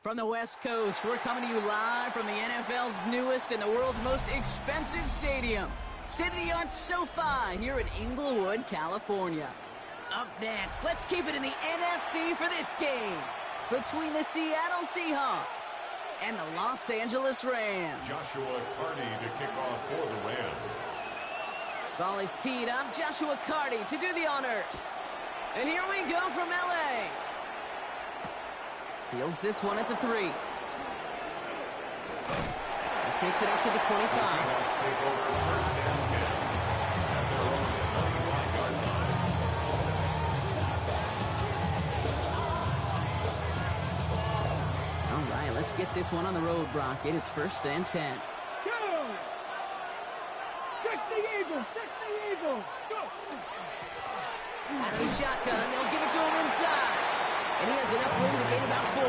From the West Coast, we're coming to you live from the NFL's newest and the world's most expensive stadium. State-of-the-art SoFi here in Inglewood, California. Up next, let's keep it in the NFC for this game between the Seattle Seahawks and the Los Angeles Rams. Joshua Carney to kick off for the Rams. Ball is teed up. Joshua Carney to do the honors. And here we go from L.A. Fields this one at the 3. This makes it up to the 25. The Seahawks take over first and 10 at their own 21-yard line. All right, let's get this one on the road, Brock. It is first and 10. Go! Check the Eagle! Check the Eagle! Go! Out of the shotgun, they'll give it to him inside. And he has enough room to gain about 4.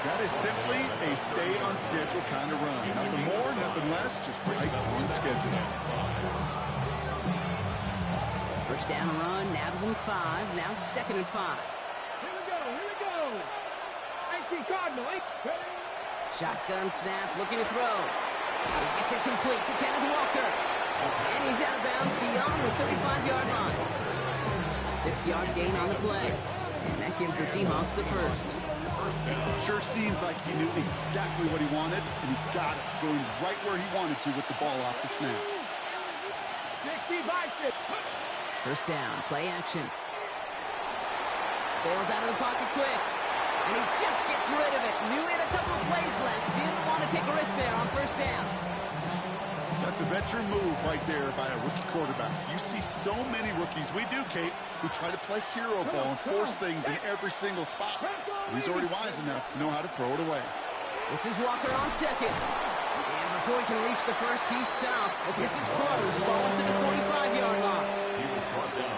That is simply a stay-on-schedule kind of run. Nothing more, nothing less, just right on schedule. First down run, nabs him 5. Now second and 5. Here we go! Here we go! 18 Cardinal! Shotgun snap, looking to throw. It's incomplete to Kenneth Walker. And he's out of bounds beyond the 35-yard line. 6-yard gain on the play. And that gives the Seahawks the first. Sure seems like he knew exactly what he wanted, and he got it, going right where he wanted to with the ball off the snap. 60 biceps. First down, play action. Bails out of the pocket quick. And he just gets rid of it. Knew he had a couple of plays left. Didn't want to take a risk there on first down. That's a veteran move right there by a rookie quarterback. You see so many rookies, we do, Kate, who try to play hero ball and force things in every single spot. He's already wise enough to know how to throw it away. This is Walker on second. And before he can reach the first, he's stopped. But this is close. Ball to the 45-yard line.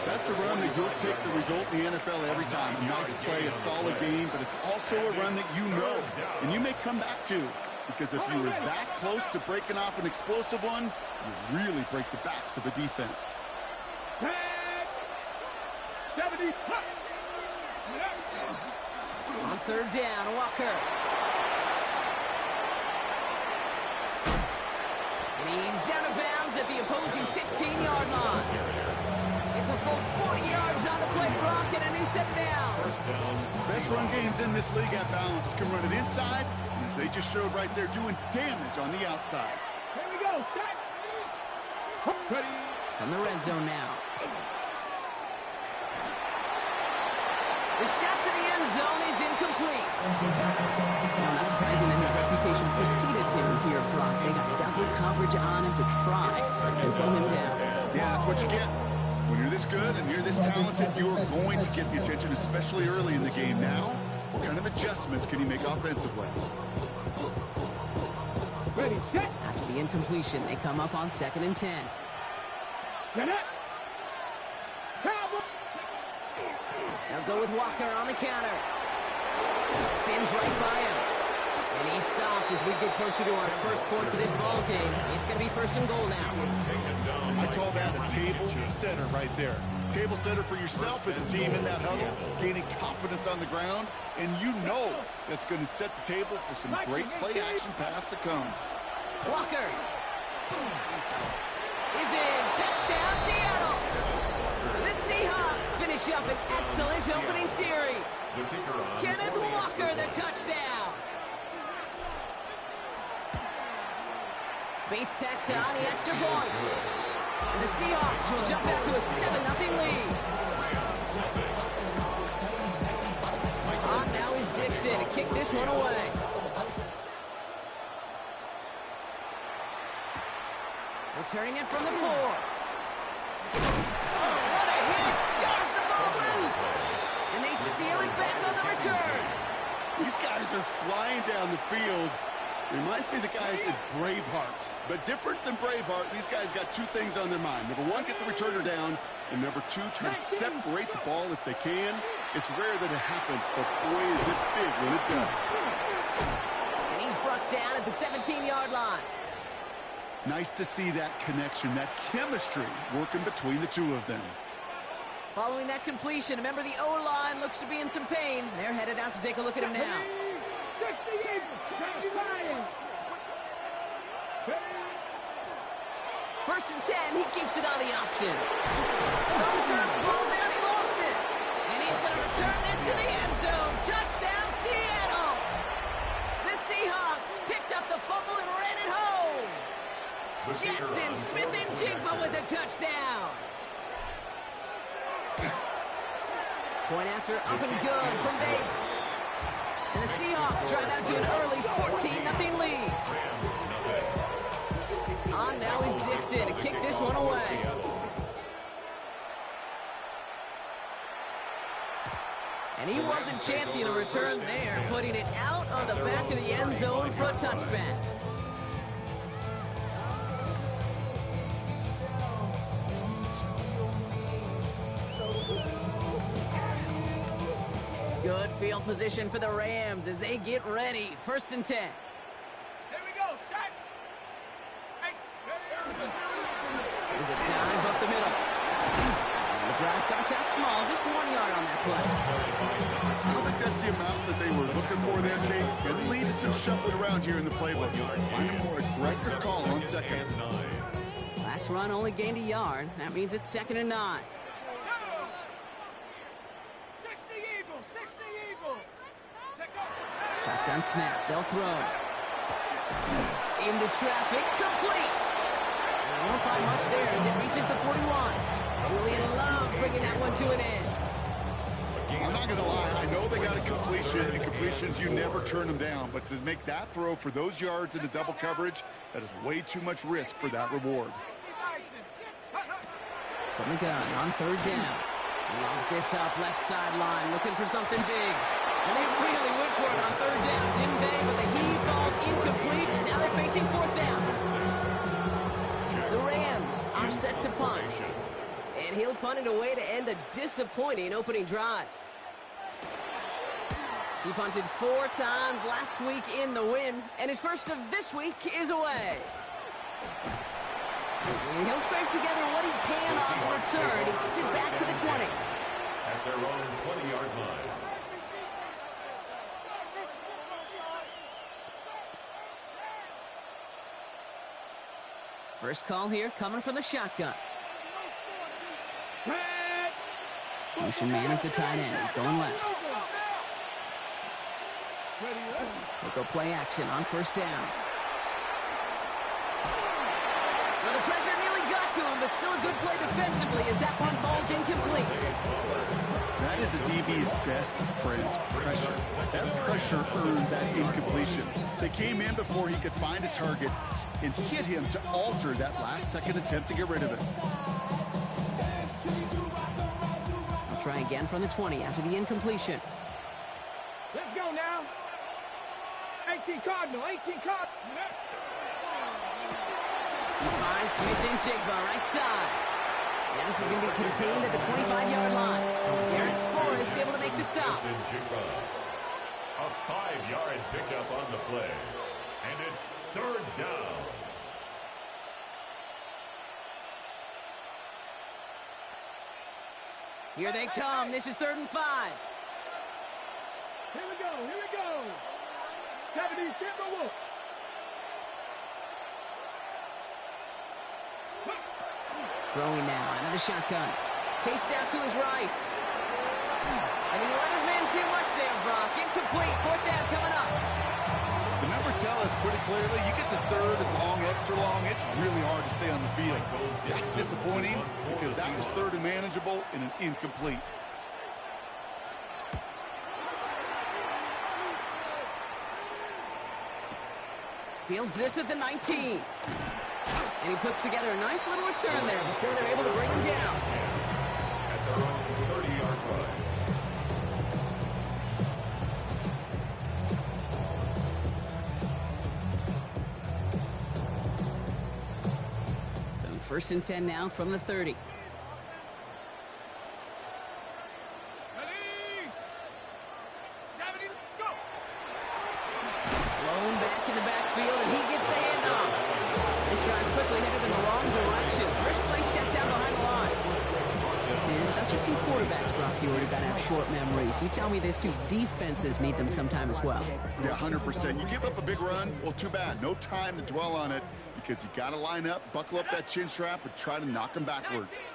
That's a run that you'll take the result in the NFL every time. A nice play, a solid game, but it's also a run that you know, and you may come back to. Because if you were that close to breaking off an explosive one, you really break the backs of a defense. 70. On third down, Walker. And he's out of bounds at the opposing 15-yard line. It's a full 40 yards on the play, Brock, and a new set down. Best run games in this league at balance. Can run it inside, and as they just showed right there, doing damage on the outside. Here we go. Set. Ready. From the red zone now. The shot to the end zone is incomplete. Well, not surprising that his reputation preceded him here, Brock. They got double coverage on him to try and slow him down. Yeah, that's what you get. When you're this good and you're this talented, you're going to get the attention, especially early in the game. Now, what kind of adjustments can he make offensively? Ready. Set. After the incompletion, they come up on second and 10. Set it. They'll go with Walker on the counter. He spins right by him. And he's stopped as we get closer to our first point to this ball game. It's going to be first and goal now. I call that a table setter right there. Table setter for yourself as a team in that huddle, gaining confidence on the ground, and you know that's going to set the table for some great play action pass to come. Walker is in. Touchdown, Seattle. The Seahawks finish up an excellent opening series. Kenneth Walker, the touchdown. Bates tacks on the extra point. And the Seahawks will jump out to a 7-0 lead. On now is Dixon to kick this one away. Returning it from the 4. Oh, what a hit! Jars the ball loose! And they steal it back on the return. These guys are flying down the field. Reminds me of the guys in Braveheart. But different than Braveheart, these guys got two things on their mind. Number one, get the returner down. And number two, try to separate the ball if they can. It's rare that it happens, but boy, is it big when it does. And he's brought down at the 17-yard line. Nice to see that connection, that chemistry working between the two of them. Following that completion, remember the O-line looks to be in some pain. They're headed out to take a look at him now. First and 10, he keeps it on the option. From the turn, ball's out, he lost it. And he's going to return this to the end zone. Touchdown, Seattle. The Seahawks picked up the fumble and ran it home. Jackson Smith and Jigba with a touchdown. Point after up and good from Bates. And the Seahawks drive out to an early 14-0 lead. On now is Dixon to kick this one away. And he wasn't chancing a return there, putting it out on the back of the end zone for a touchback. Good field position for the Rams as they get ready. First and 10. Here we go, set. There's a dive up the middle. And the drive starts out small, just 1 yard on that play. I don't think that's the amount that they were looking for there, Kate. It'll lead to some shuffling around here in the playbook. Find a more aggressive call on second. Last run only gained a yard. That means it's 2nd and 9. 60 Eagle. Shotgun snap. They'll throw. Into traffic. Complete. And they won't find much there as it reaches the 41. Julian Love bringing that one to an end. I'm not going to lie. I know they got a completion, and completions, you never turn them down. But to make that throw for those yards into double coverage, that is way too much risk for that reward. From the gun on 3rd down. Lobs this up left sideline, looking for something big. And they really went for it on 3rd down, didn't they? But the heave falls incomplete. Now they're facing 4th down. The Rams are set to punt. And he'll punt it away to end a disappointing opening drive. He punted 4 times last week in the win, and his first of this week is away. And he'll scrape together what he can on the return. He gets it back to the 20. At their own 20-yard line. First call here coming from the shotgun. Motion man is the tight end. He's going left. They'll go play action on 1st down. Well, the pressure nearly got to him, but still a good play defensively as that one falls incomplete. That is a DB's best friend, pressure. That pressure earned that incompletion. They came in before he could find a target and hit him to alter that last-second attempt to get rid of it. They'll try again from the 20 after the incompletion. Let's go now. 18 Cardinal. He finds Smith and Jigba right side. Now this is going to be contained at the 25-yard line. Garrett Forrest able to make the stop. A 5-yard pickup on the play. And it's 3rd down. Here they come. This is 3rd and 5. Here we go. Kevin, Timberwolf. Throwing now out of the shotgun. Chased out to his right. And he let his man too much there, Brock. Incomplete. 4th down coming up. The numbers tell us pretty clearly, you get to 3rd and long, extra long, it's really hard to stay on the field. That's disappointing because that was 3rd and manageable and an incomplete. Fields this at the 19. And he puts together a nice little return there before they're able to bring him down. At their own 30-yard line. So 1st and 10 now from the 30. Blown back in the backfield, and he gets the handoff. This drive's quickly headed in the wrong direction. First play set down behind the line. And it's not just some quarterbacks, Brock, here who got to have short memories. You tell me this too, defenses need them sometime as well. Yeah, 100%. You give up a big run, well, too bad. No time to dwell on it because you got to line up, buckle up that chin strap, and try to knock them backwards.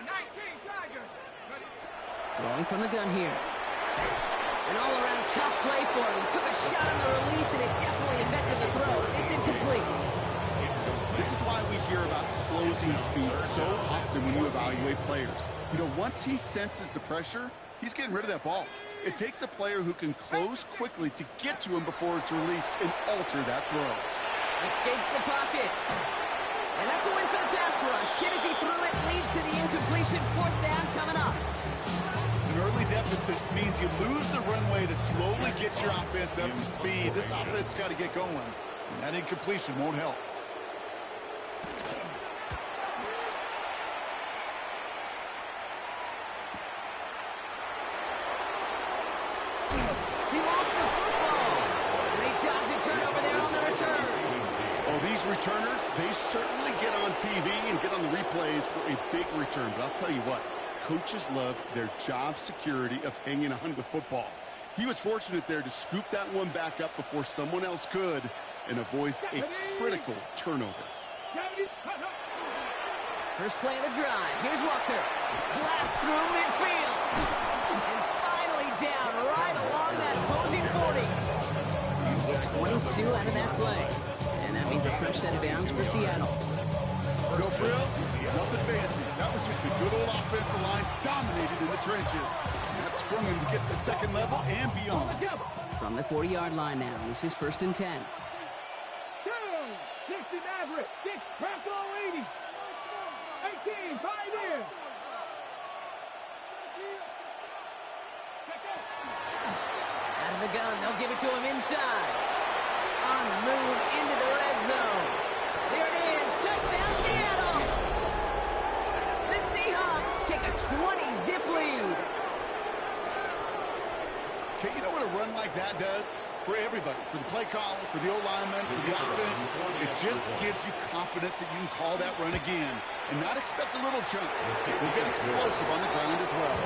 19 Tiger. Throwing from the gun here. An all-around tough play for him. He took a shot on the release, and it definitely affected the throw. It's incomplete. This is why we hear about closing speed so often when you evaluate players. You know, once he senses the pressure, he's getting rid of that ball. It takes a player who can close quickly to get to him before it's released and alter that throw. Escapes the pocket. And that's a win for the pass rush. Hit as he threw it, leads to the incompletion. 4th down coming up. An early deficit means you lose the runway to slowly get your offense up to speed. This offense got to get going, and that incompletion won't help. He lost the football. And they dodge a turnover there on the return. Oh, these returners, they certainly get on TV and get on the replays for a big return. But I'll tell you what, coaches love their job security of hanging on to the football. He was fortunate there to scoop that one back up before someone else could and avoids a critical turnover. First play of the drive. Here's Walker. Blast through midfield. And finally down right along that opposing 40. 22 out of that play. And that means a fresh set of downs for Seattle. No frills, nothing fancy. That was just a good old offensive line dominated in the trenches. That sprung him to get to the second level and beyond. From the 40-yard line now, this is 1st and 10. 60 Maverick. 6 Bronco 80. 18 Pioneer. Out of the gun, they'll give it to him inside. On the move into the red zone. There it is, touchdown Seattle! The Seahawks take a 20-zip lead. Okay, you know what a run like that does? For everybody, for the play caller, for the O-lineman, for the offense, it just gives you confidence that you can call that run again and not expect a little chunk. They'll get explosive on the ground as well.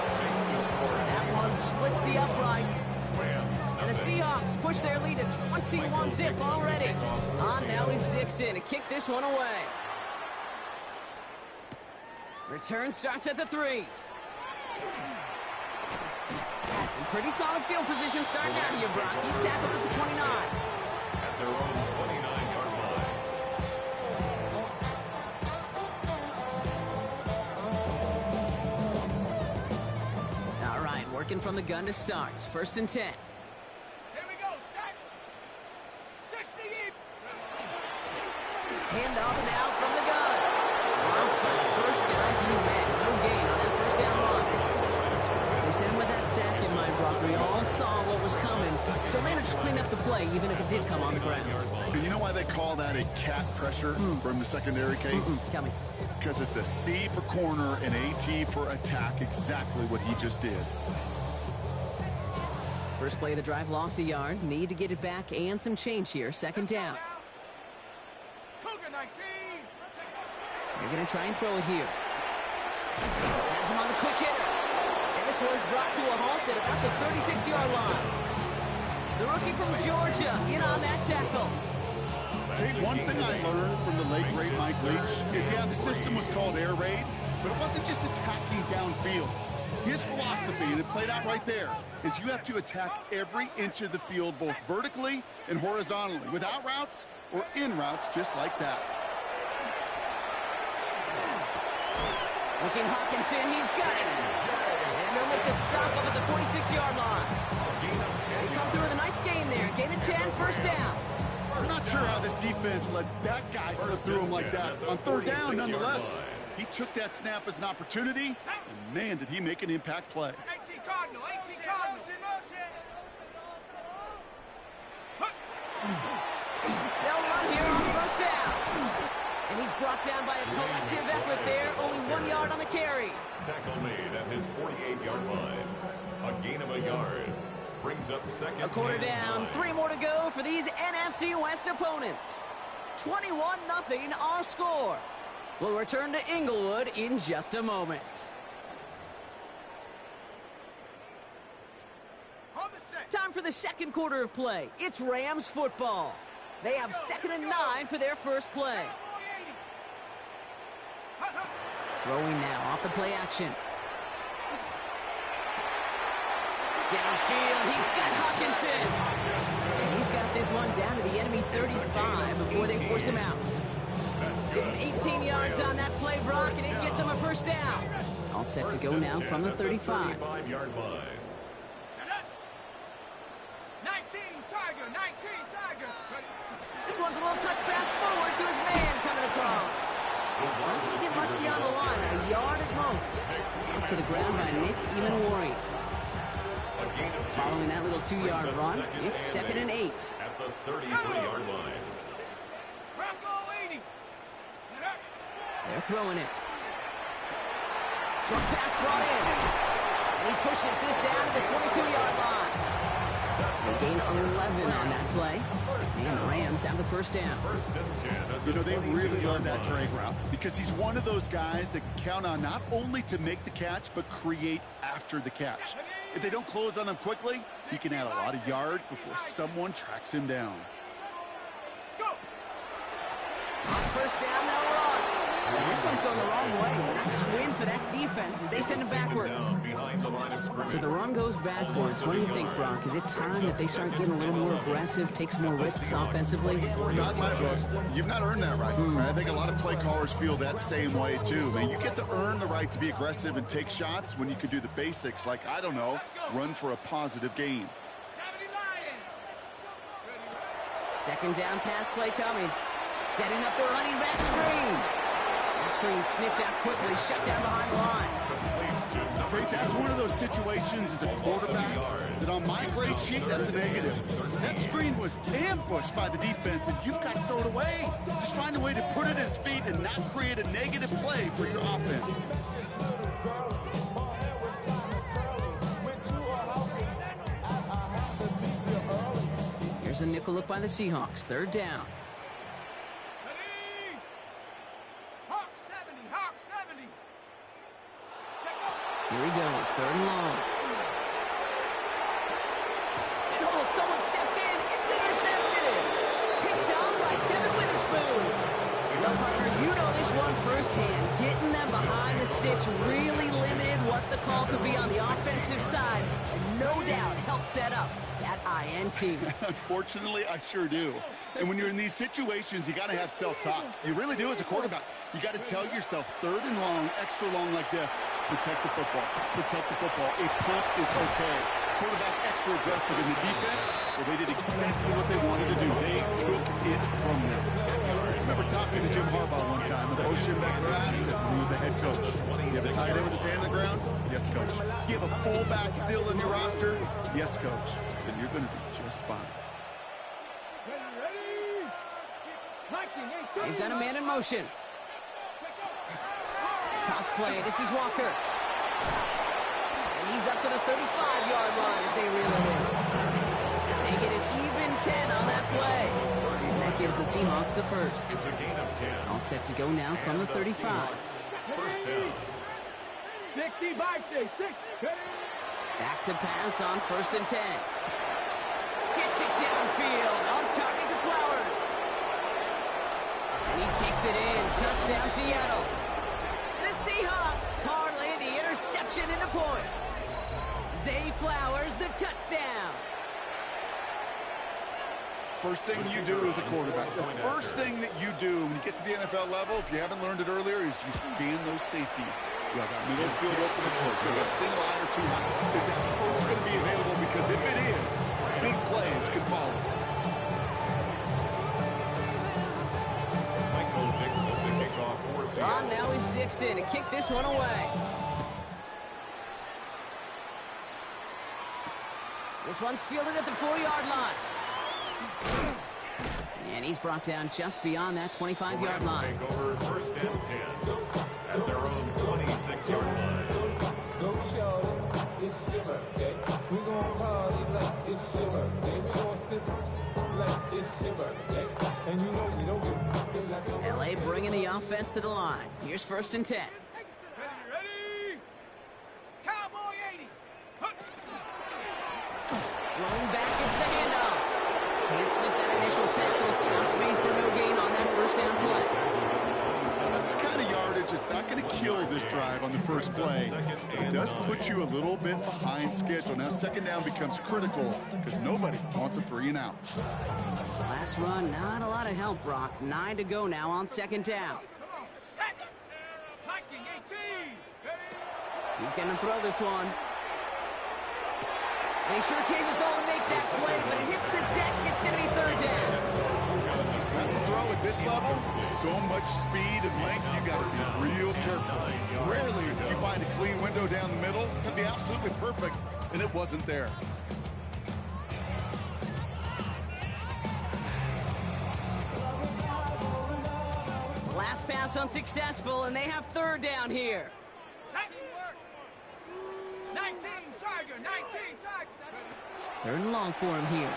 That one splits the uprights. And the Seahawks push their lead to 21-zip already. On now is Dixon to kick this one away. Return starts at the 3. And pretty solid field position starting out here, Brock. He's tackled at the 29. At their own 29-yard line. All right, working from the gun to start. 1st and 10. Here we go, set. 60 in. Hand off now from the gun. First guy he met. No gain on that 1st down run. They sent him with that sack in mind, Brock. We all saw what was coming, so managed to clean up the play, even if it did come on the ground. And you know why they call that a cat pressure from the secondary, Kate? Tell me. Because it's a C for corner and a T for attack, exactly what he just did. First play of the drive, lost a yard. Need to get it back and some change here. 2nd down. Cougar 19. They're going to try and throw it here. Has him on the quick hitter. And this one's brought to a halt at about the 36-yard line. The rookie from Georgia in on that tackle. Hey, one thing I learned from the late, great Mike Leach is, yeah, the system was called air raid, but it wasn't just attacking downfield. His philosophy, and it played out right there, is you have to attack every inch of the field, both vertically and horizontally, without routes or in routes just like that. Looking Hawkinson, he's got it. And they'll make the stop up at the 46-yard line. They come through with a nice gain there. Gain of 10, 1st down. I'm not sure how this defense let that guy slip through him like that. On 3rd down, nonetheless, he took that snap as an opportunity, and man, did he make an impact play. 18 Cardinal, 18 Cardinal. They'll run here on 1st down. And he's brought down by a collective effort there. Only 1 yard on the carry. Tackle made at his 48-yard line. A gain of a yard. Brings up 2nd. A quarter down. 3 more to go for these NFC West opponents. 21-0 our score. We'll return to Inglewood in just a moment. for the second quarter of play. It's Rams football. They have 2nd and 9 for their first play. Throwing now off the play action. Downfield, he's got Hawkinson. And he's got this one down to the enemy 35 before they force him out. Give him 18 yards on that play, Brock, and it gets him a first down. All set to go now from the 35. 35-yard line. 19 Tiger. This one's a little touch pass forward to his man coming across. Doesn't get much beyond the line, a yard at most. Up to the ground by Nick Emanwari. Following that little 2-yard run, it's 2nd and 8. At the 33-yard line. They're throwing it. Short pass brought in. And he pushes this down to the 22-yard line. They gain 11 on that play. And the Rams have the first down. You know, they really love that drag route because he's one of those guys that can count on not only to make the catch, but create after the catch. If they don't close on him quickly, he can add a lot of yards before someone tracks him down. On first down, they'll run. And this one's going the wrong way. Nice win for that defense as they send him backwards. So the run goes backwards. What do you think, Brock? Is it time that they start getting a little more aggressive, take some more risks offensively? Not my book. You've not earned that right. I think a lot of play callers feel that same way, too. Man, you get to earn the right to be aggressive and take shots when you could do the basics, like, I don't know, run for a positive gain. 2nd down pass play coming. Setting up the running back screen. That screen sniffed out quickly, shut down behind the line. Frank, that's one of those situations as a quarterback that on my grade sheet, that's a negative. That screen was ambushed by the defense, and you've got to throw it away. Just find a way to put it at his feet and not create a negative play for your offense. Here's a nickel look by the Seahawks. 3rd down. Here he goes, 3rd and long. And someone stepped in. It's intercepted. Picked up by Devin Witherspoon. Well, partner, you know this one firsthand. Getting them behind the sticks really limited what the call could be on the offensive side. And no doubt helped set up that INT. Unfortunately, I sure do. And when you're in these situations, you got to have self-talk. You really do as a quarterback. You got to tell yourself 3rd and long, extra long like this. Protect the football. Protect the football. A punt is okay. Quarterback extra aggressive in the defense. Well, they did exactly what they wanted to do. They took it from them. I remember talking to Jim Harbaugh one time, and Bo Schembechler asked him when he was the head coach. You have a tight end with his hand on the ground? Yes, coach. You have a fullback still in your roster? Yes, coach. Then you're going to be just fine. He's got a man in motion. Toss play. This is Walker. And he's up to the 35-yard line as they reel him in. They get an even 10 on that play. And that gives the Seahawks the first. It's a gain of 10. All set to go now from the 35. First down. 60 by 6. Back to pass on 1st and 10. Gets it downfield. On target to Flowers. And he takes it in. Touchdown, Seattle. The Seahawks parlay the interception into points. Zay Flowers, the touchdown. First thing you do as a quarterback, the first thing that you do when you get to the NFL level, if you haven't learned it earlier, is you scan those safeties. You got middle field open or close. So you got single eye or 2 high. Is that close going to be available? Because if it is, big plays could follow. Michael Dixon, the kickoff for Seattle. Now is Dixon to kick this one away. This one's fielded at the 4-yard line. And he's brought down just beyond that 25-yard line. Take over 1st and 10 at their own 26-yard line. Go show it's your birthday. We gon' party like it's your birthday. We gon' sip like it's your birthday. And you know we don't get like your LA bringing the offense to the line. Here's 1st and 10. Ready? Cowboy 80. Rolling back kind of yardage. It's not going to kill this drive on the first play. It does put you a little bit behind schedule. Now second down becomes critical because nobody wants a 3-and-out. Last run, not a lot of help, Brock. 9 to go now on second down. He's going to throw this one. And he sure gave us all to make that play, but it hits the deck. It's going to be third down. That's a throw at this level. So much speed and length, you got to be real careful. Rarely do you find a clean window down the middle. It could be absolutely perfect, and it wasn't there. Last pass unsuccessful, and they have third down here. 19, Tiger, 19, Tiger. Third and long for him here.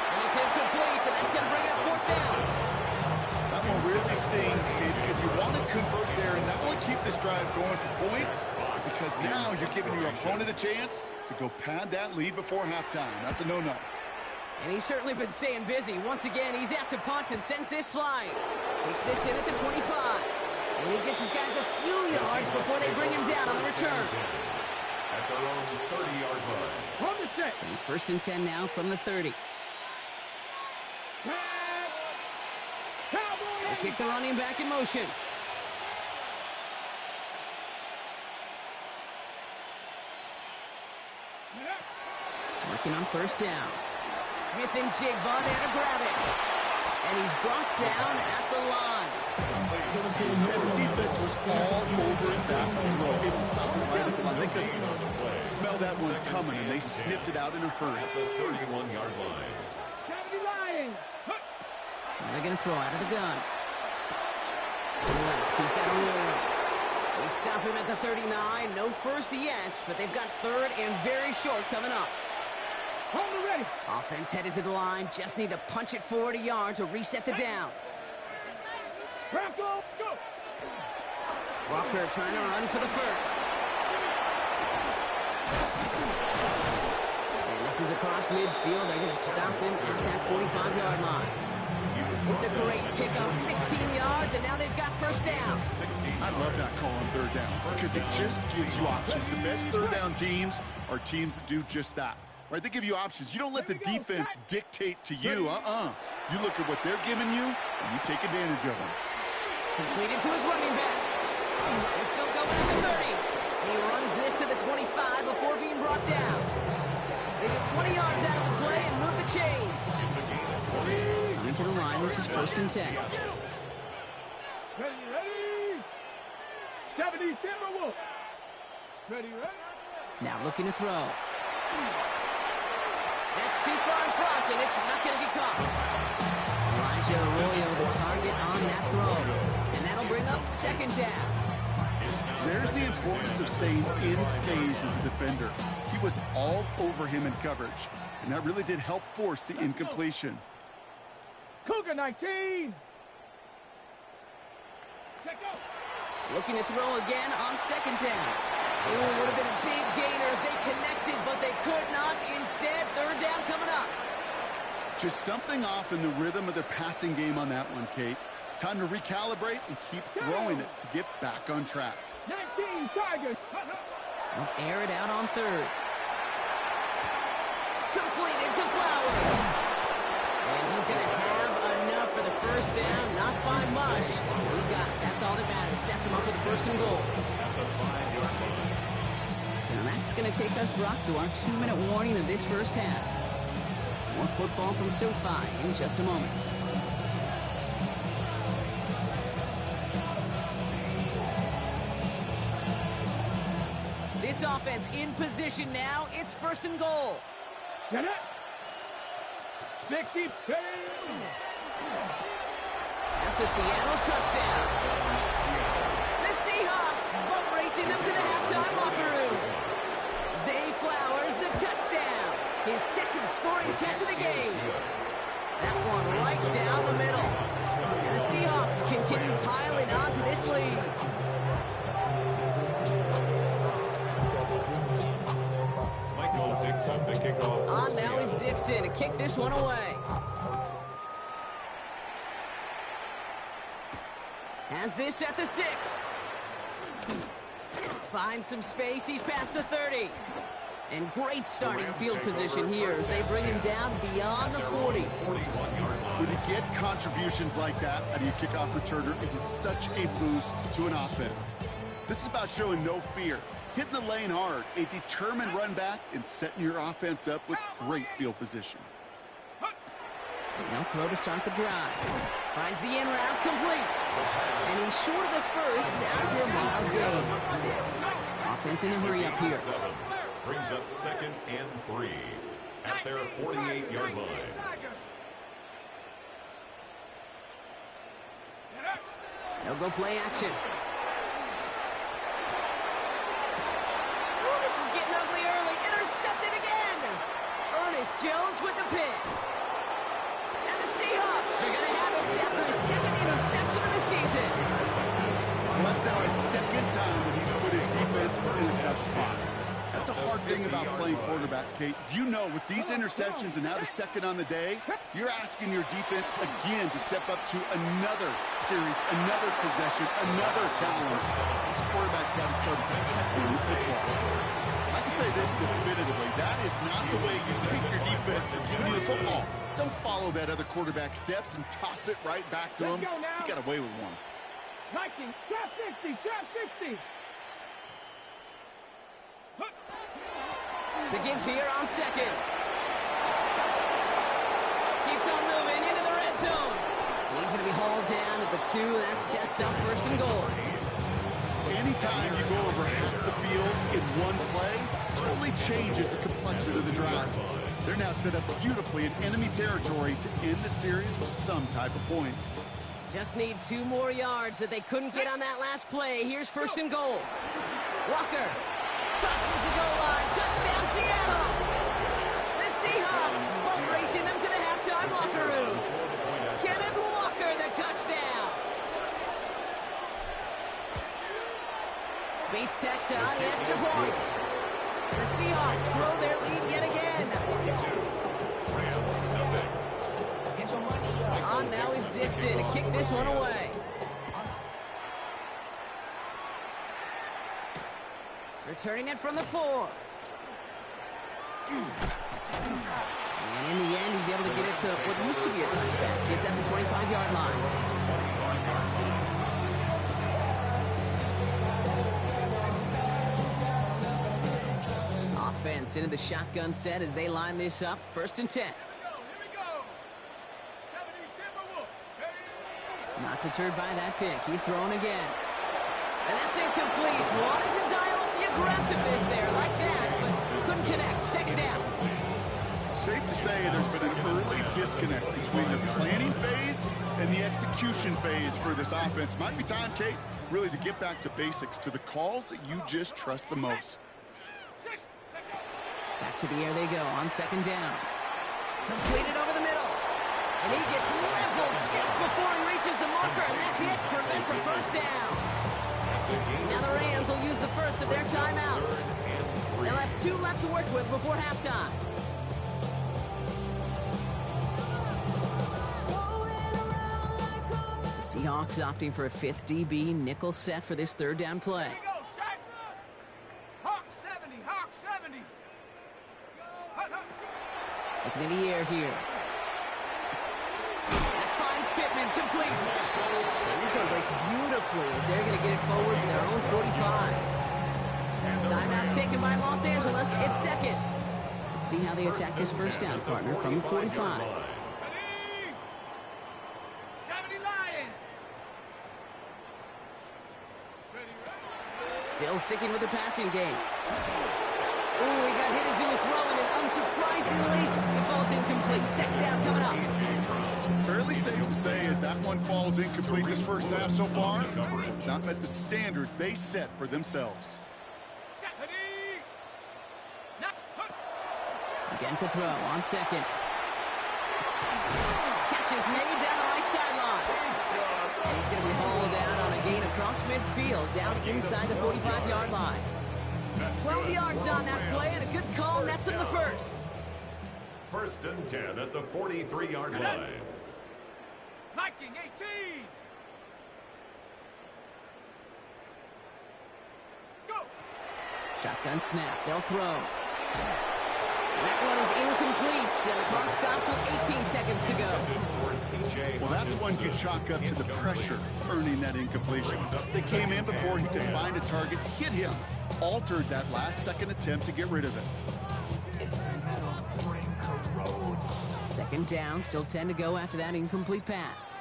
And it's incomplete, and that's going to bring up fourth down. That one really stings, Kate, because you want to convert there and not only keep this drive going for points, because now you're giving your opponent a chance to go pad that lead before halftime. That's a no-no. And he's certainly been staying busy. Once again, he's out to punt and sends this flying. Takes this in at the 25. And he gets his guys a few yards before they bring him down on the return. At their own 30-yard line. So first and 10 now from the 30. They kick the running back in motion. Working on first down. Smith and Jigba there to grab it. And he's brought down at the line. And the defense was all over that throw. Able to stop it right at the line. They could smell that one coming, and they sniffed it out in a hurry. At the 31-yard line. Now they're going to throw out of the gun. Left, he's got a roll. They stop him at the 39. No first yet, but they've got third and very short coming up. Offense headed to the line. Just need to punch it forward a yard to reset the downs. Walker trying to run for the first. And this is across midfield. They're going to stop him at that 45-yard line. It's a great pickup, 16 yards, and now they've got first down. I love that call on third down because it just gives you options. The best third down teams are teams that do just that. Right? They give you options. You don't let the defense dictate to you. You look at what they're giving you, and you take advantage of them. Completed to his running back. They're still going to the 30. And he runs this to the 25 before being brought down. They get 20 yards out of the play and move the chains. Coming to the line, this is first and 10. Ready. 70 Timberwolves. Ready. Now looking to throw. That's too far in front, and it's not going to be caught. Elijah Arroyo, the target on that throw. And that'll bring up second down. There's the importance of staying in phase as a defender. He was all over him in coverage, and that really did help force the incompletion. Cougar 19. Looking to throw again on second down. Oh, would have been a big gainer if they connected, but they could not. Instead, third down coming up. Just something off in the rhythm of their passing game on that one, Kate. Time to recalibrate and keep throwing it to get back on track. 19 Tigers. They'll air it out on third. Completed to Flowers. And he's going to have enough for the first down. Not by much. He got it. That's all that matters. Sets him up with the first and goal. So that's going to take us, Brock, to our 2-minute warning of this first half. More football from SoFi in just a moment. This offense in position now. It's first and goal. Get it. 60. That's a Seattle touchdown. The Seahawks boat racing them to the halftime locker room. Zay Flowers, the touchdown. His second scoring catch of the game. That one right down the middle. And the Seahawks continue piling onto this lead. Dixon to kick off. On now is Dixon to kick this one away. Has this at the 6. Finds some space. He's past the 30. And great starting field position here as they bring him down beyond the 40. When you get contributions like that out of your kickoff returner, it is such a boost to an offense. This is about showing no fear, hitting the lane hard, a determined run back, and setting your offense up with great field position. Now throw to start the drive. Finds the in route complete. And he's short of the first after a mild gain. Offense in a hurry up here. Brings up 2nd and 3 at their 48-yard line. No-go play action. Oh, this is getting ugly early. Intercepted again. Ernest Jones with the pick. And the Seahawks are going to have it after his 2nd interception of the season. Well, that's now his 2nd time that he's put his defense in a tough spot. That's a hard thing about playing quarterback, Kate. You know, with these interceptions and now the 2nd on the day, you're asking your defense again to step up to another series, another possession, another challenge. This quarterback's got to start attacking the football. I can say this definitively. That is not the way you treat your defense for giving you the football. Don't follow that other quarterback steps and toss it right back to him. You got away with one. Viking, trap 60, trap 60. The give here on 2nd. Keeps on moving into the red zone. And he's going to be hauled down at the 2. That sets up 1st and goal. Anytime you go over half the field in one play, totally changes the complexion of the drive. They're now set up beautifully in enemy territory to end the series with some type of points. Just need 2 more yards that they couldn't get on that last play. Here's 1st and goal. Walker crosses the goal line. Touchdown, Seattle. The Seahawks boat racing them to the halftime locker room. Kenneth Walker, the touchdown. Beats Texas on the extra point. And the Seahawks grow their lead yet again. On now is Dixon to kick this one away. Returning it from the 4. And in the end, he's able to get it to what used to be a touchback. It's at the 25-yard line. Offense into the shotgun set as they line this up. 1st and 10. Not deterred by that pick. He's throwing again. And that's incomplete. Wanted to dial up the aggressiveness there like that, but couldn't connect. 2nd down. Safe to say there's been an early disconnect between the planning phase and the execution phase for this offense. Might be time, Kate, really to get back to basics, to the calls that you just trust the most. Back to the air they go on 2nd down. Completed over the middle. And he gets leveled just before he reaches the marker, and that hit prevents a 1st down. Now the Rams will use the first of their timeouts. They'll have 2 left to work with before halftime. The Seahawks opting for a 5th DB nickel set for this 3rd down play. Hawk 70, Hawk 70. Looking in the air here. That finds Pittman, complete. And this one breaks beautifully as they're going to get it forward to their own 45. Timeout taken by Los Angeles. It's 2nd. Let's see how they attack this 1st down partner from the 45. 70 Lions. Still sticking with the passing game. Ooh, he got hit as he was throwing, and unsurprisingly, it falls incomplete. 2nd down coming up. Fairly safe to say as that one falls incomplete this 1st half so far, it's not met the standard they set for themselves. Again to throw on 2nd. Catch is made down the right sideline. And he's going to be hauled down on a gain across midfield, down inside the 45-yard line. 12 yards on that play, and a good call nets him the 1st. 1st and 10 at the 43-yard line. Viking 18. Shotgun snap. They'll throw. That one is incomplete, and the clock stops with 18 seconds to go. Well, that's one you chalk up to the pressure earning that incompletion. They came in before he could find a target, hit him, altered that last-second attempt to get rid of it. Second down, still 10 to go after that incomplete pass.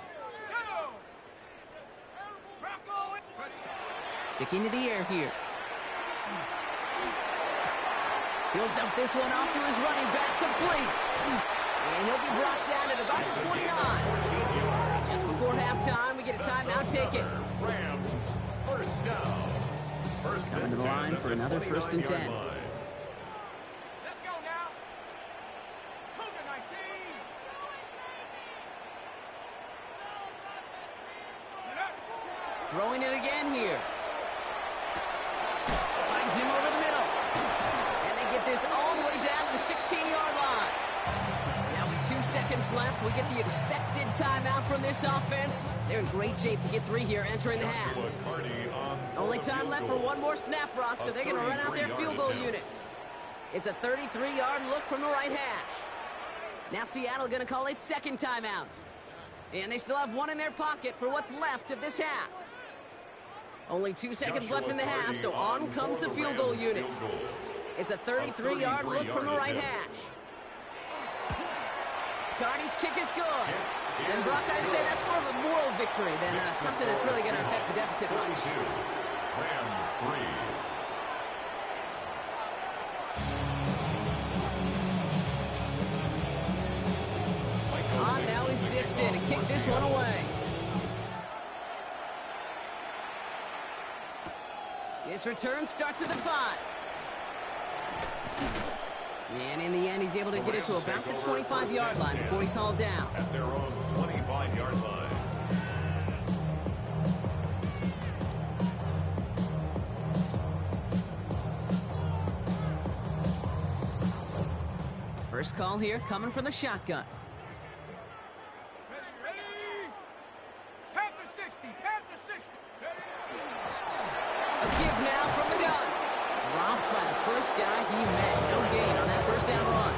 Sticking to the air here. He'll dump this one off to his running back, complete. And he'll be brought down at about the 29. Just before halftime, we get a timeout taken. Rams, first down. Coming to the line for another 1st and 10. Let's go now. Cougar 19. Throwing it again here. Finds him over the middle. And they get this all the way down to the 16-yard line. Now with 2 seconds left, we get the expected timeout from this offense. They're in great shape to get 3 here entering the half. Only time left for one more snap, Brock, so they're going to run out their field goal unit. It's a 33-yard look from the right hash. Now Seattle going to call its second timeout. And they still have one in their pocket for what's left of this half. Only 2 seconds left in the half, so on comes the field goal unit. It's a 33-yard look from the right hash. Carney's kick is good. And Brock, I'd say that's more of a moral victory than something that's really going to affect the deficit much. Rams 3. On now is Dixon to kick this one away. His return starts at the 5. And in the end, he's able to get it to about the 25-yard line before he's hauled down. At their own 25-yard line. First call here coming from the shotgun. Ready? Panther 60. Panther 60. A give now from the gun. Dropped by the first guy he met. No gain on that first down run.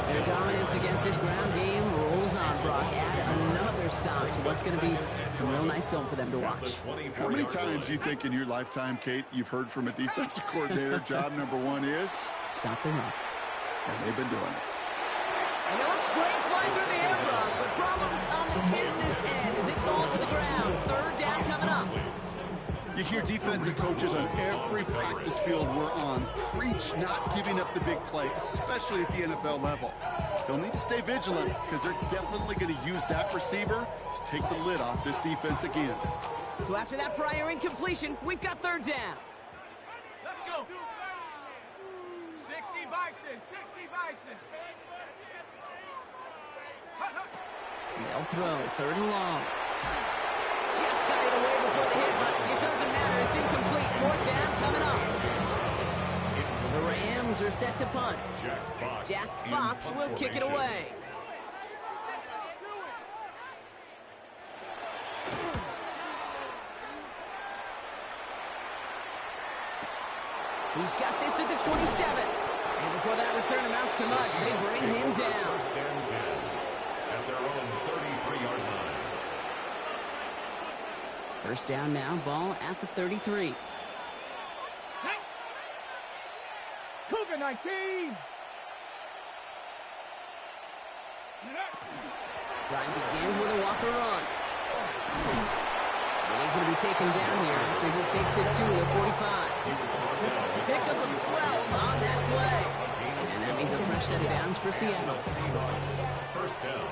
Their dominance against this ground game rolls on, Brock. Add another stop to what's going to be some real nice film for them to watch. How many times do you think in your lifetime, Kate, you've heard from a defensive coordinator, job number 1 is? Stop the run. And they've been doing it. And it looks great flying through the air, Brock, but problems on the business end as it falls to the ground. Third down coming up. You hear defensive coaches on every practice field we're on preach not giving up the big play, especially at the NFL level. They'll need to stay vigilant because they're definitely going to use that receiver to take the lid off this defense again. So after that prior incompletion, we've got third down. Let's go. 60 Bison. 60 Bison. They'll throw third and long. Just got it away before the hit, but it doesn't matter. It's incomplete. Fourth down coming up. The Rams are set to punt. Jack Fox will kick it away. He's got this at the 27. And before that return amounts to much, they bring him down. First and 10 at their own 33-yard line. First down now, ball at the 33. Cougar 19. Drive begins with a walker run. And he's going to be taken down here after he takes it to the 45. Pickup of 12 on that play. And that means a fresh set of downs for Seattle. Seahawks, first down.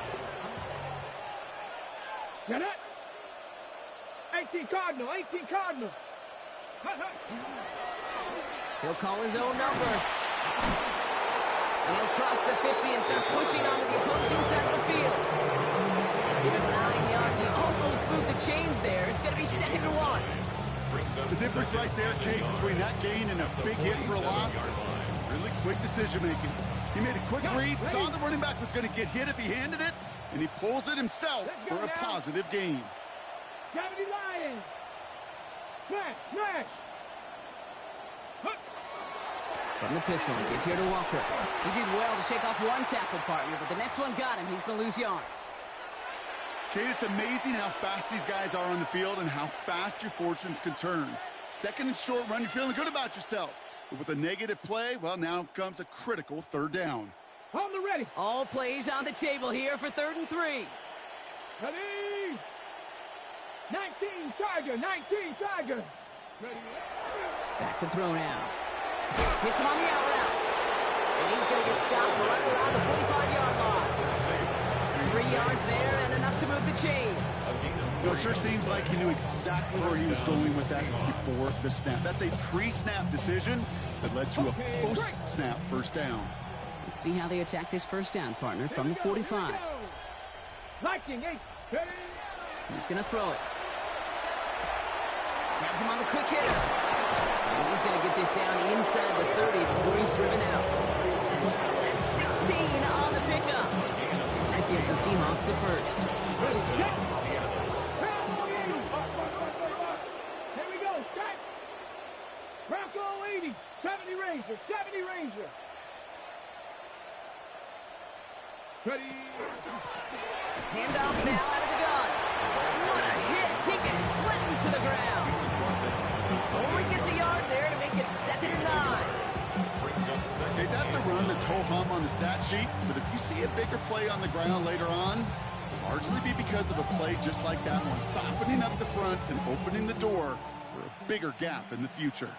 Get it. 18 Cardinal. 18 Cardinal. He'll call his own number. And he'll cross the 50 and start pushing onto the opposing side of the field. Give him 9 yards. He almost moved the chains there. It's going to be 2nd and 1. The difference right there, Kate, between that gain and a big hit for a loss, some really quick decision-making. He made a quick read, saw the running back was going to get hit if he handed it, and he pulls it himself for a positive gain. Gravity Lions. Smash. Smash. From the pistol, give here to Walker. He did well to shake off one tackle partner, but the next one got him. He's going to lose yards. Kate, it's amazing how fast these guys are on the field and how fast your fortunes can turn. Second and short run, you're feeling good about yourself. But with a negative play, well, now comes a critical third down. On the ready. All plays on the table here for 3rd and 3. Ready. 19 Tiger. 19 Tiger. Ready. Back to throw now. Hits him on the out route. And he's going to get stopped right around the 45-yard line. 3 yards there and enough to move the chains. Well, it sure seems like he knew exactly where he was going with that before the snap. That's a pre-snap decision that led to a post-snap first down. Let's see how they attack this first down, partner, from the 45. Liking 8. Ready. He's going to throw it. Has him on the quick hitter. And he's going to get this down inside the 30 before he's driven out. That's 16 on the pickup. That gives the Seahawks the first. Here we go. Start. Bronco 80. 70 Ranger. 70 Ranger. Ready. Handoff now out of the gun. What a hit. He gets flattened to the ground. Only gets a yard there to make it 2nd and 9. Okay, that's a run that's ho-hum on the stat sheet, but if you see a bigger play on the ground later on, it'll largely be because of a play just like that one, softening up the front and opening the door for a bigger gap in the future.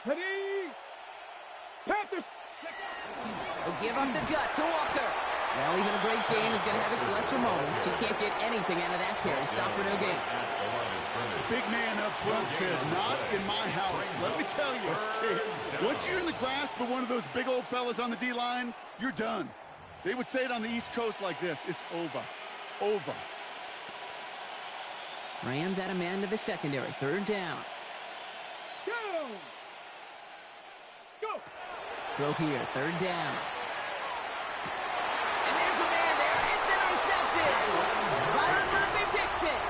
Ready. Panthers. He'll give up the gut to Walker. Well, even a great game is going to have its lesser moments. He can't get anything out of that carry. Stop for no gain. Big man up front said, not in my house. Let me tell you, Kate, once you're in the grasp of one of those big old fellas on the D-line, you're done. They would say it on the East Coast like this, it's over. Over. Rams add a man to the secondary. 3rd down. Go. Go. Throw here. 3rd down. And there's a man there. It's intercepted. Byron Murphy picks it.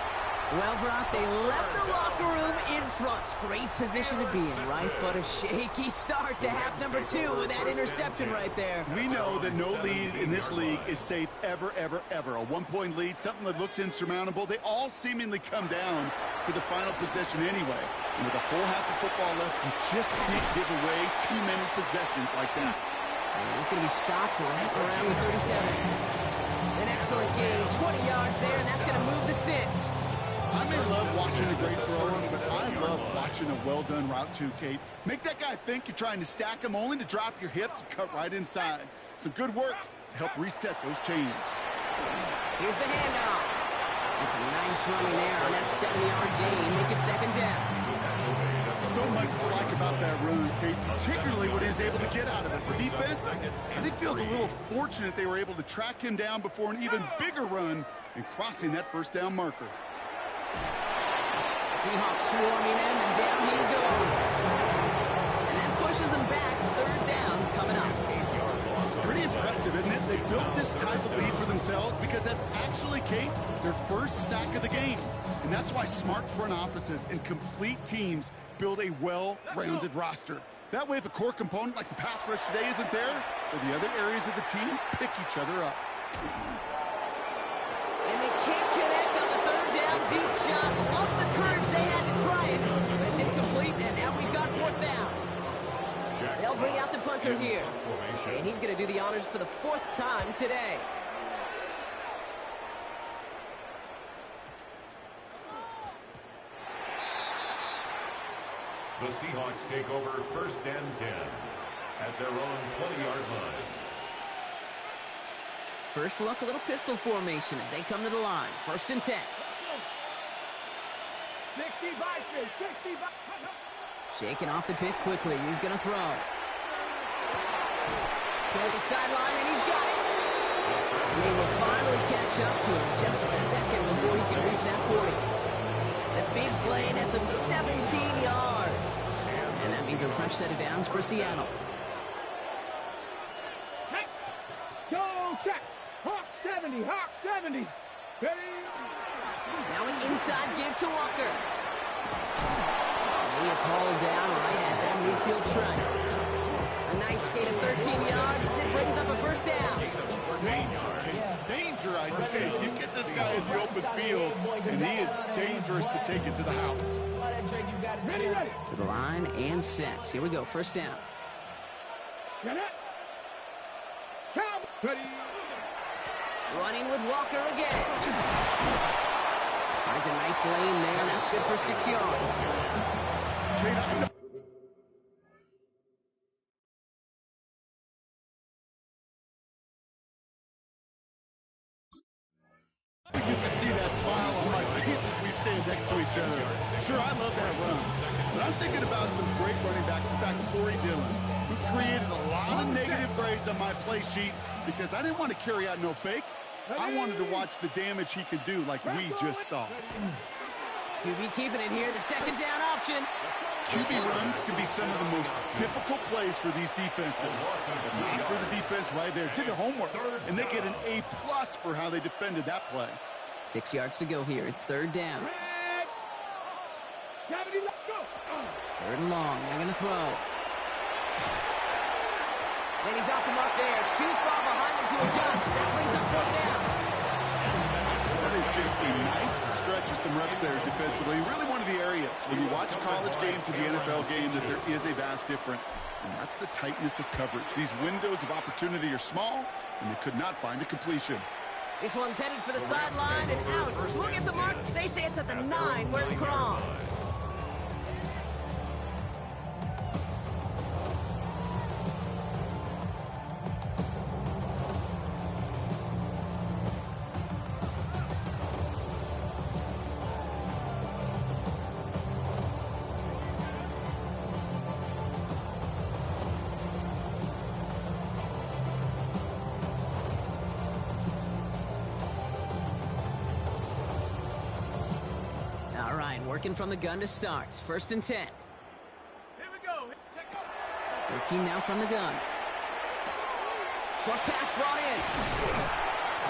Well, Brock, they left the locker room in front. Great position to be in, right? But a shaky start to half number 2 with that interception right there. We know that no lead in this league is safe ever, ever, ever. A 1-point lead, something that looks insurmountable. They all seemingly come down to the final possession anyway. And with a whole half of football left, you just can't give away too many possessions like that. And he's going to be stopped right around the 37. An excellent game, 20 yards there, and that's going to move the sticks. I may love watching a great thrower, but I love watching a well-done route too, Kate. Make that guy think you're trying to stack him only to drop your hips and cut right inside. Some good work to help reset those chains. Here's the handoff. And some nice running there on that 7-yard gain. Make it 2nd down. So much to like about that run, Kate, particularly what he was able to get out of it. The defense, I think, feels a little fortunate they were able to track him down before an even bigger run and crossing that first down marker. Seahawks swarming him, and down he goes. And that pushes him back. 3rd down coming up. Pretty impressive, isn't it? They built this type of lead for themselves because that's actually, Kate, their first sack of the game. And that's why smart front offices and complete teams build a well-rounded roster. That way, if a core component like the pass rush today isn't there, or the other areas of the team pick each other up. And they can't connect on the 3rd down deep shot. Love the courage they had to try it. But it's incomplete, and now we've got 4th down. They'll bring out the punter here. And he's going to do the honors for the 4th time today. The Seahawks take over 1st and 10 at their own 20-yard line. First look, a little pistol formation as they come to the line. 1st and 10. 65. Shaking off the pick quickly. He's going to throw. Toward the sideline, and he's got it. And they will finally catch up to him just a second before he can reach that 40. That big play nets him 17 yards. And that means a fresh set of downs for Seattle. Go check. Hawk 70. Hawk 70. Ready. Now an inside give to Walker. He is hauled down right at that midfield stripe. A nice skate of 13 yards as it brings up a first down. Danger, I say. You get this guy in the open field, and he is dangerous to take it to the house. To the line and set. Here we go, first down. Running with Walker again. Finds a nice lane there, and that's good for 6 yards. You can see that smile on my face as we stand next to each other. Sure, I love that run, but I'm thinking about some great running backs. In fact, Corey Dillon, who created a lot of negative grades on my play sheet because I didn't want to carry out no fake. I wanted to watch the damage he could do like we just saw. QB keeping it here, the second down option. QB runs can be some of the most difficult plays for these defenses. But not for the defense right there. Did their homework, and they get an A+ for how they defended that play. 6 yards to go here. It's third down. Third and long. They're going to throw. And he's off the mark there. Too far behind him to adjust. That brings up fourth down. That is just a nice stretch of some reps there defensively. Really one of the areas when you watch a college game to the NFL game that there is a vast difference. And that's the tightness of coverage. These windows of opportunity are small, and they could not find a completion. This one's headed for the sideline and out. Look at the mark. They say it's at the 9 where it crawls. Working from the gun to start. First and 10. Here we go. Working now from the gun. Short pass brought in.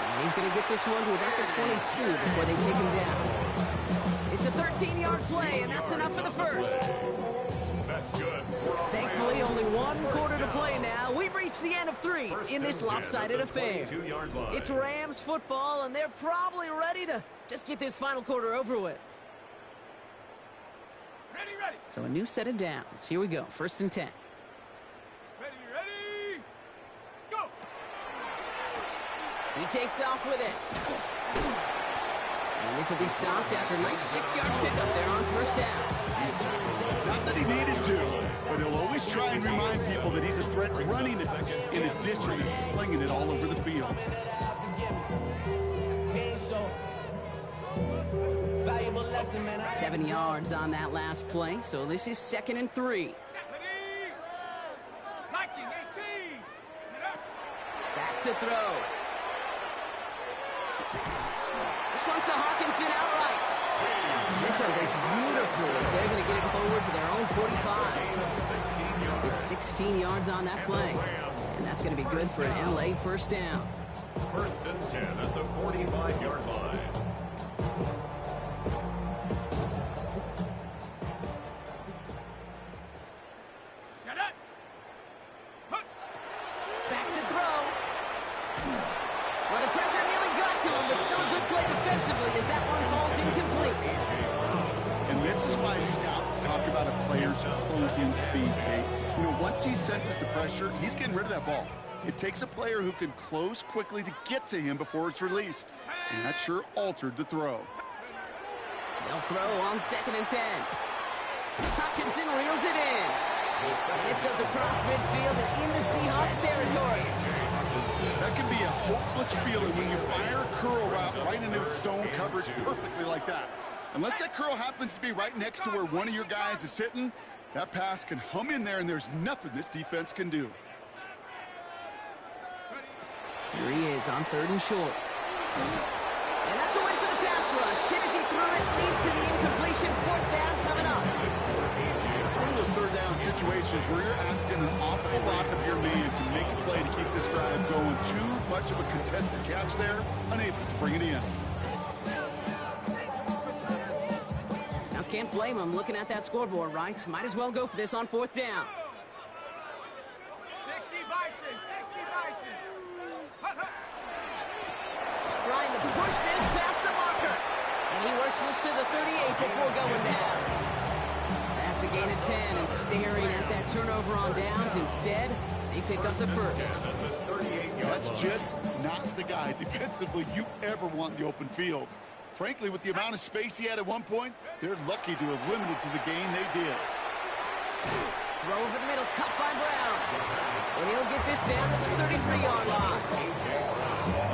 And he's going to get this one to about the 22 before they take him down. It's a 13-yard play, and that's enough for the first. That's good. Thankfully, only one quarter to play now. We've reached the end of 3 in this lopsided affair. It's Rams football, and they're probably ready to just get this final quarter over with. Ready. So a new set of downs. Here we go. First and 10. Ready. Go. He takes off with it. And this will be stopped after a nice 6-yard pickup there on first down. Not that he needed to, but he'll always try and remind people that he's a threat running it in addition to slinging it all over the field. 7 yards on that last play, so this is 2nd and 3. Back to throw. This one's to Hawkinson outright. This one breaks beautifully as they're going to get it forward to their own 45. It's 16 yards on that play, and that's going to be good for an LA first down. First and 10 at the 45-yard line. Back to throw. Well, the pressure nearly got to him, but still a good play defensively as that one falls incomplete. And this is why scouts talk about a player's closing speed, Kate. You know, once he senses the pressure, he's getting rid of that ball. It takes a player who can close quickly to get to him before it's released. And that sure altered the throw. They'll throw on 2nd and 10. Hawkinson reels it in. And this goes across midfield and into Seahawks territory. That can be a hopeless feeling when you fire a curl route right into zone coverage perfectly like that. Unless that curl happens to be right next to where one of your guys is sitting, that pass can hum in there and there's nothing this defense can do. Here he is on 3rd and short. And that's a win for the pass rush. Hit as he threw it, leads to the incompletion. 4th down coming up. It's one of those 3rd down situations where you're asking an awful lot of your man to make a play to keep this drive going. Too much of a contested catch there, unable to bring it in. Now can't blame him looking at that scoreboard, right? Might as well go for this on 4th down. 60 Bison, 60 Bison. Trying to push this past the marker. And he works this to the 38 before going down. That's a gain of 10, and staring at that turnover on downs. Instead, they pick up the first. That's just not the guy defensively you ever want in the open field. Frankly, with the amount of space he had at one point, they're lucky to have limited to the gain they did. Throw over the middle, cut by Brown. And he'll get this down to the 33-yard line.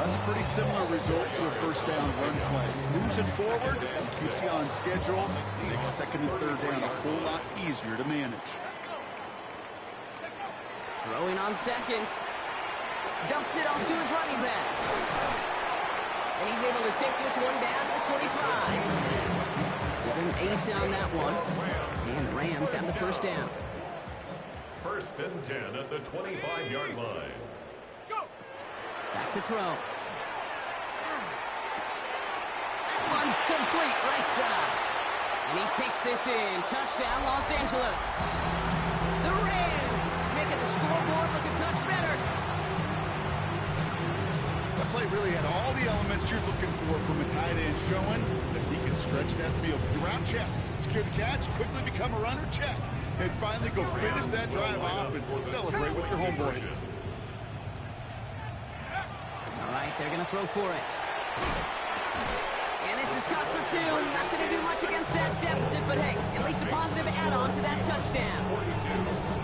That's a pretty similar result to a first down run play. Moves it forward, keeps you on schedule, makes second and third down a whole lot easier to manage. Throwing on second. Dumps it off to his running back. And he's able to take this one down to the 25. Give him 8 on that one. And the Rams have the first down. 1st and 10 at the 25-yard line. Back to throw. That one's complete right side. And he takes this in. Touchdown, Los Angeles. The Rams making the scoreboard look a touch better. That play really had all the elements you're looking for from a tight end, showing that he can stretch that field. Route check, secure the catch, quickly become a runner, check. And finally go finish that drive off and celebrate with your homeboys. All right, they're going to throw for it. And this is caught for 2. Not going to do much against that deficit, but hey, at least a positive add-on to that touchdown.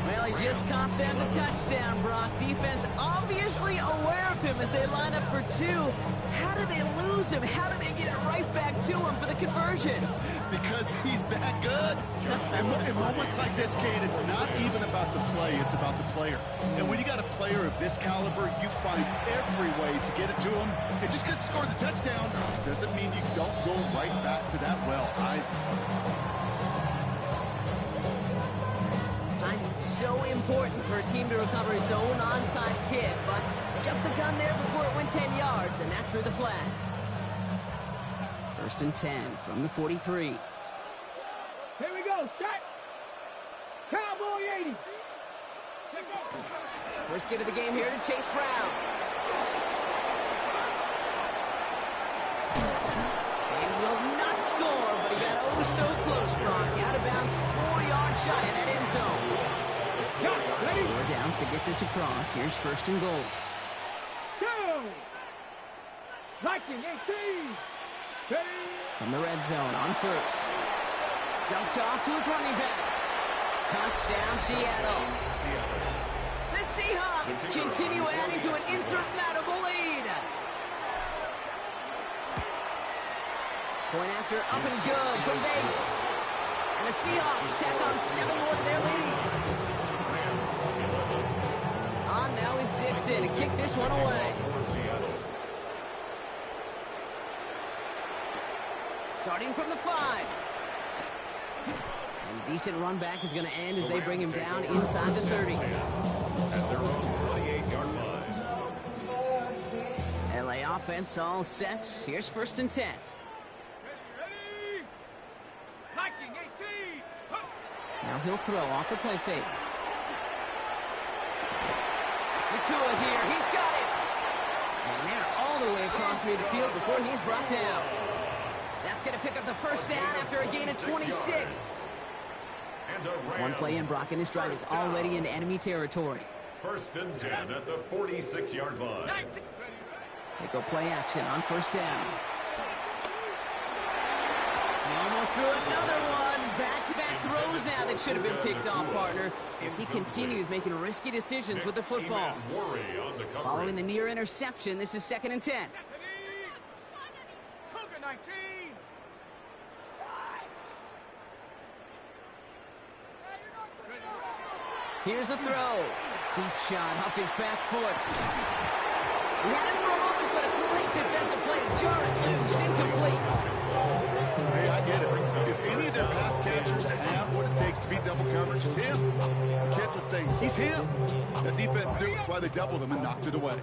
Well, he just caught them the touchdown, Brock. Defense obviously aware of him as they line up for 2. How did they lose him? How did they get it right back to him for the conversion? Because he's that good. And in moments like this, Kate, it's not even about the play, it's about the player. And when you got a player of this caliber, you find every way to get it to him. And just because he scored the touchdown doesn't mean you don't go right back to that well. Timing's so important for a team to recover its own onside kick, but jumped the gun there before it went 10 yards, and that drew the flag. 1st and 10 from the 43. Here we go, set. Cowboy 80. First get of the game here to Chase Brown. And he will not score, but he got oh so close, Brock. Out of bounds, 4 yards shy of that end zone. 4 downs to get this across. Here's 1st and goal. Go. Viking 18. From the red zone on 1st. Dumped off to his running back. Touchdown, Seattle. The Seahawks continue adding to an insurmountable lead. Point after up and good from Bates. And the Seahawks tack on 7 more to their lead. On now is Dixon to kick this one away. Starting from the 5. And a decent run back is going to end as they bring him down inside the 30. At their own 28-yard line. LA offense all set. Here's 1st and 10. Ready? Viking 18. Now he'll throw off the play fake. Nakua here. He's got it. And they're all the way across midfield before he's brought down. That's going to pick up the first down after a gain of 26. One play in, Brock, and this drive is already into enemy territory. 1st and 10 at the 46-yard line. They go play action on 1st down. He almost threw another one. Back-to-back throws now that should have been picked off, partner, as he continues making risky decisions with the football. Following the near interception, this is 2nd and 10. Cougar 19. Here's a throw. Deep shot off his back foot. He had it for a moment, but a great defensive play to jar it loose. Incomplete. Hey, I get it. If any of their pass catchers have what it takes to beat double coverage, it's him. The kids would say, he's him. The defense knew, that's why they doubled him and knocked it away.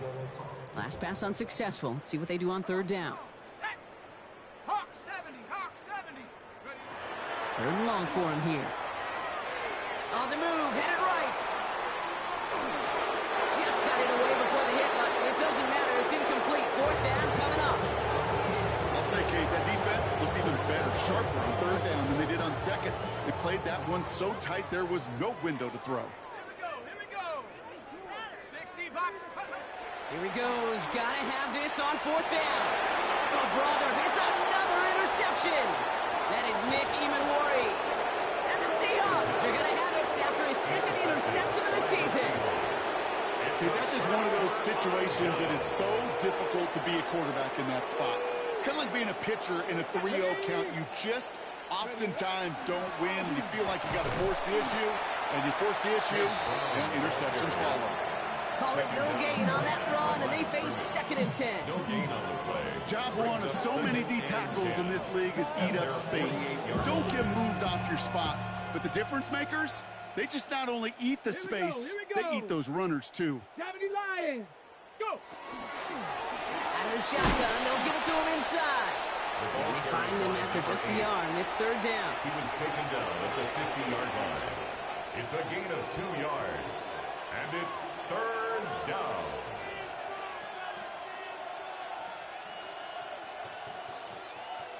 Last pass unsuccessful. Let's see what they do on 3rd down. Set. Hawk 70. Hawk 70. Ready? Third and long for him here. On the move, headed right. Just got it away before the hit, but it doesn't matter. It's incomplete. Fourth down coming up. I'll say, Kate, that defense looked even better, sharper on third down than they did on second. They played that one so tight there was no window to throw. Here we go. 60 back. Here he goes. Gotta have this on fourth down. Oh, brother, it's another interception. That is Nick Emanwari. And the Seahawks are gonna have it after his second interception of the season. See, that's just one of those situations that is so difficult to be a quarterback in that spot. It's kind of like being a pitcher in a 3-0 count. You just oftentimes don't win. You feel like you got to force the issue, and you force the issue, and interceptions follow. Call it no gain on that run, and they face 2nd and 10. No gain on the play. Job one of so many D tackles in this league is eat up space. Don't get moved off your spot. But the difference makers, they just not only eat the space, they eat those runners too. 70 Lions. Go. Out of the shotgun, they'll give it to him inside. And they find him after just a yard, and it's third down. He was taken down at the 50-yard line. It's a gain of 2 yards. And it's third down.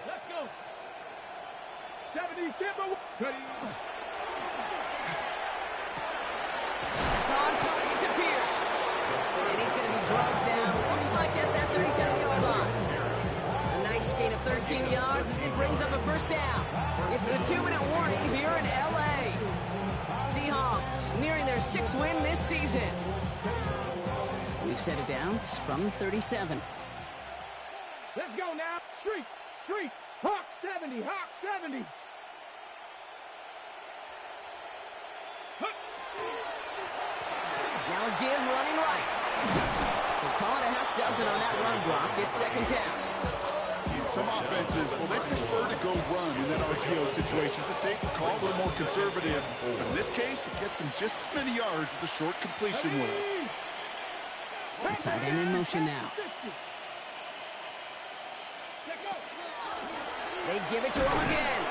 Let's go. 70 Timber. It's on target to Pierce. And he's going to be drugged down. Looks like at that 37-yard line. A nice gain of 13 yards as it brings up a first down. It's the 2-minute warning here in L.A. Seahawks nearing their 6th win this season. We've set it down from 37. Let's go now. Street. Hawk 70. Hawk 70. Now a give running right. So call it a half dozen on that run block. It's 2nd down. Some offenses, well, they prefer to go run in that RPO situation. It's a safer call, a little more conservative. But in this case, it gets them just as many yards as a short completion would. The tight end in motion now. They give it to him again.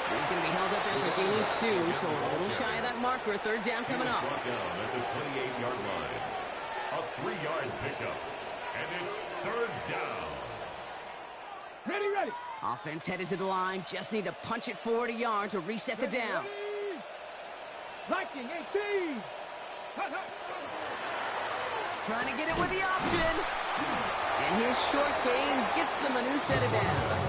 He's going to be held up after gaining 2, so a little shy of that marker. Third down coming up. Brought down at the 28-yard line. A 3-yard pickup. And it's third down. Ready. Offense headed to the line. Just need to punch it forward a yard to reset the downs. Liking 18. Trying to get it with the option. And his short gain gets them a new set of downs.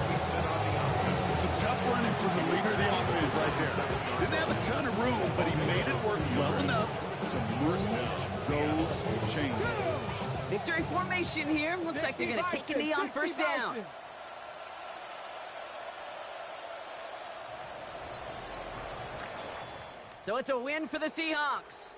Some tough running from the leader of the offense right there. Didn't have a ton of room, but he made it work well enough to move those chains. Victory formation here. Looks like they're going to take a knee on first down. So it's a win for the Seahawks.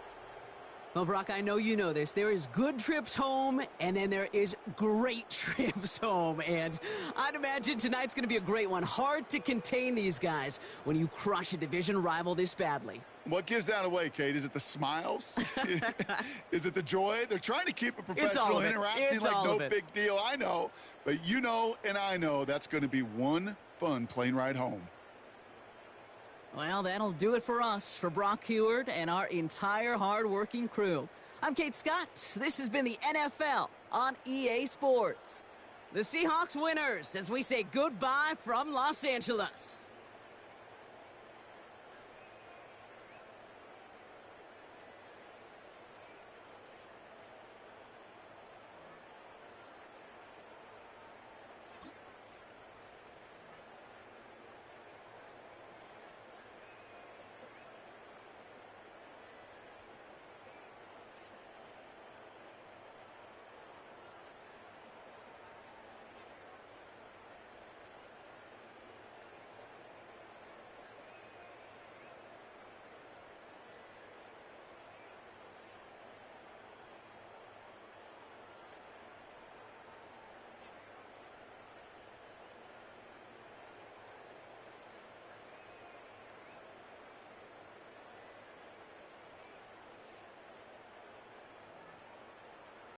Well, Brock, I know you know this. There is good trips home, and then there is great trips home. And I'd imagine tonight's going to be a great one. Hard to contain these guys when you crush a division rival this badly. What gives that away, Kate? Is it the smiles? Is it the joy? They're trying to keep it professional, interacting like no big deal. I know, but you know and I know that's going to be one fun plane ride home. Well, that'll do it for us, for Brock Heward and our entire hard-working crew. I'm Kate Scott. This has been the NFL on EA Sports. The Seahawks winners as we say goodbye from Los Angeles.